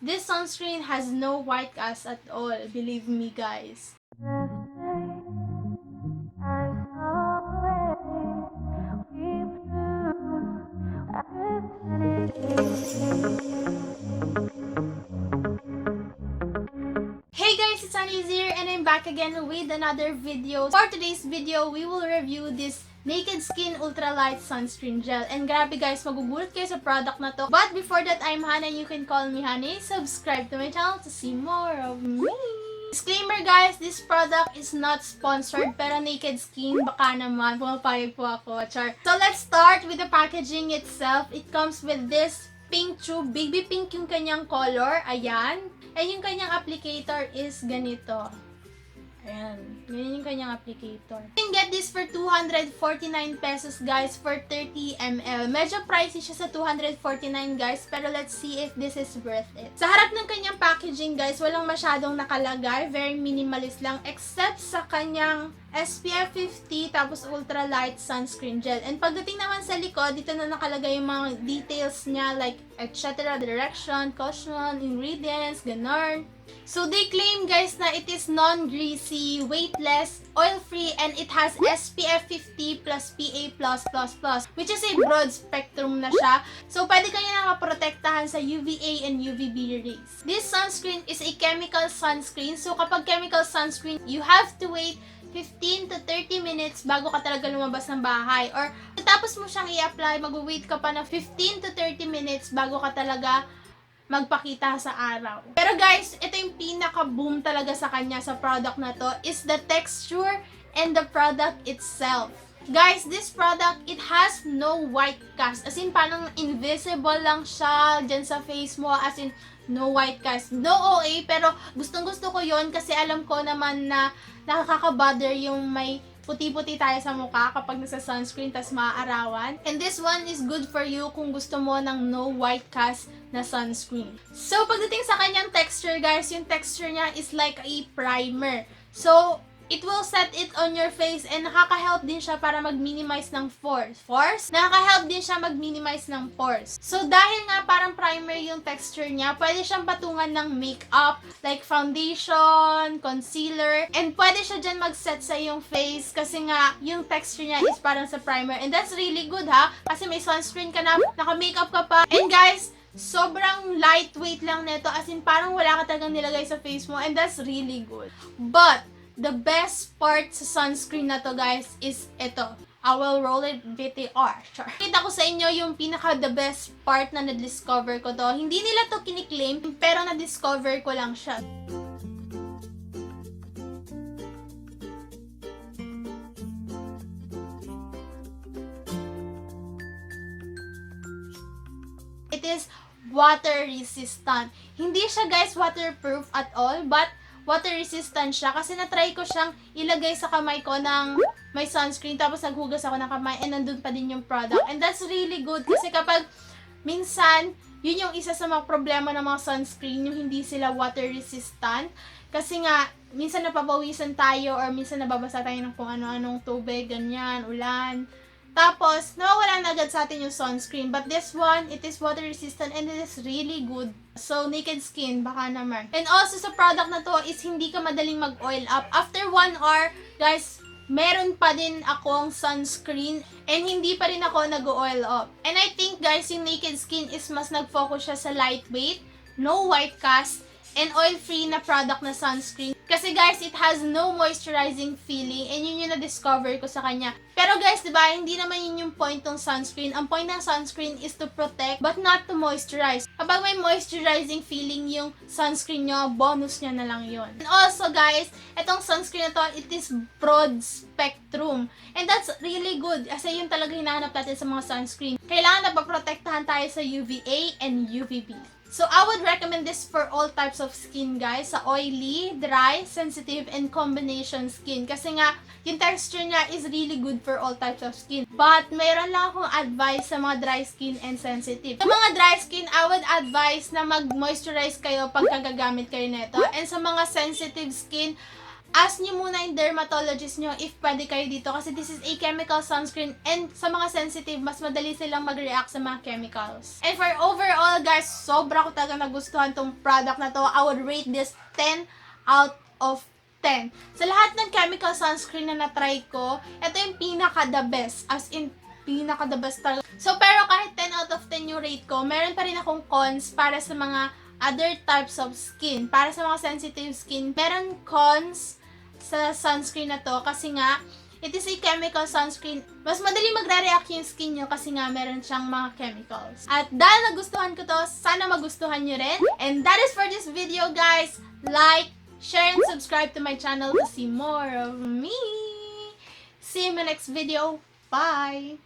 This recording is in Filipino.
This sunscreen has no white cast at all, believe me guys. Hey guys, it's Haney here and I'm back again with another video. For today's video, we will review this Naked Skin Ultralight Sunscreen Gel. And grabe guys, magugulat kayo sa product na to. But before that, I'm Hannah. You can call me Haney. Subscribe to my channel to see more of me. Disclaimer guys, this product is not sponsored, pero Naked Skin, baka naman, pumapayag po ako. Char. So let's start with the packaging itself. It comes with this pink tube. Baby pink yung kanyang color. Ayan. And yung kanyang applicator is ganito. Ayan. Ganyan yung kanyang applicator. You can get this for 249 pesos guys for 30 ml. Medyo pricey siya sa 249 guys, pero let's see if this is worth it. Sa harap ng kanyang packaging guys, walang masyadong nakalagay. Very minimalist lang except sa kanyang SPF 50 tapos ultralight sunscreen gel. And pagdating naman sa likod, dito na nakalagay yung mga details niya like etc. Direction, caution, ingredients, ganon. So they claim guys na it is non-greasy, weightless, oil-free, and it has SPF 50 plus PA+++, which is a broad spectrum na siya. So pwede kanya nakaprotektahan sa UVA and UVB rays. This sunscreen is a chemical sunscreen. So kapag chemical sunscreen, you have to wait 15 to 30 minutes bago ka talaga lumabas ng bahay. Or tapos mo siyang i-apply, mag-wait ka pa na 15 to 30 minutes bago ka talaga magpakita sa araw. Pero guys, ito yung pinaka-boom talaga sa kanya sa product na to is the texture and the product itself. Guys, this product, it has no white cast. As in, parang invisible lang siya dyan sa face mo. As in, no white cast. No OA, pero gustong-gusto ko yon kasi alam ko naman na nakaka-bother yung may puti-puti tayo sa mukha kapag nasa sunscreen tas maaarawan. And this one is good for you kung gusto mo ng no white cast na sunscreen. So, pagdating sa kanyang texture, guys, yung texture niya is like a primer. So, it will set it on your face and nakaka-help din siya para mag-minimize ng pores. Nakaka-help din siya mag-minimize ng pores. So, dahil nga parang primer yung texture niya, pwede siyang patungan ng makeup, like foundation, concealer, and pwede siya dyan mag-set sa iyong face kasi nga, yung texture niya is parang sa primer. And that's really good ha, kasi may sunscreen ka na, naka-makeup ka pa. And guys, sobrang lightweight lang nito, as in parang wala ka talagang nilagay sa face mo, and that's really good. But, the best part sa sunscreen na to guys is ito. I will roll it VTR. Sure. Kita ko sa inyo yung pinaka the best part na na-discover ko to. Hindi nila to kiniklaim, pero na-discover ko lang siya. It is water resistant. Hindi siya guys waterproof at all, but water resistant siya kasi na-try ko siyang ilagay sa kamay ko ng may sunscreen tapos naghugas ako ng kamay and nandun pa din yung product. And that's really good kasi kapag minsan, yun yung isa sa mga problema ng mga sunscreen, yung hindi sila water resistant. Kasi nga, minsan napapawisan tayo or minsan nababasa tayo ng kung ano-anong tubig, ganyan, ulan. Tapos, nawawala na agad sa atin yung sunscreen. But this one, it is water resistant and it is really good. So, Naked Skin, baka naman. And also, sa product na to is hindi ka madaling mag-oil up. After 1 hour, guys, meron pa din akong sunscreen and hindi pa rin ako nag-oil up. And I think, guys, yung Naked Skin is mas nag-focus siya sa lightweight, no white cast, and oil-free na product na sunscreen. Kasi guys, it has no moisturizing feeling and yun yung na-discover ko sa kanya. Pero guys, diba, hindi naman yun yung point ng sunscreen. Ang point ng sunscreen is to protect but not to moisturize. Kapag may moisturizing feeling yung sunscreen nyo, bonus nyo na lang yun. And also guys, itong sunscreen na to, it is broad spectrum. And that's really good kasi yun talaga hinahanap natin sa mga sunscreen. Kailangan napaprotektahan tayo sa UVA and UVB. So, I would recommend this for all types of skin, guys. Sa oily, dry, sensitive, and combination skin. Kasi nga, yung texture niya is really good for all types of skin. But, mayroon lang akong advice sa mga dry skin and sensitive. Sa mga dry skin, I would advise na mag-moisturize kayo pag gagamit kayo nito. And sa mga sensitive skin, ask nyo muna yung dermatologist nyo if pwede kayo dito kasi this is a chemical sunscreen and sa mga sensitive, mas madali silang mag-react sa mga chemicals. And for overall, guys, sobra ko talaga nagustuhan tong product na to. I would rate this 10 out of 10. Sa lahat ng chemical sunscreen na na-try ko, ito yung pinaka-the best. As in, pinaka-the best talaga. So, pero kahit 10 out of 10 yung rate ko, meron pa rin akong cons para sa mga other types of skin. Para sa mga sensitive skin, meron cons sa sunscreen na to kasi nga, it is a chemical sunscreen. Mas madali magre-react yung skin nyo kasi nga meron siyang mga chemicals. At dahil nagustuhan ko to, sana magustuhan nyo rin. And that is for this video, guys. Like, share, and subscribe to my channel to see more of me. See you in my next video. Bye!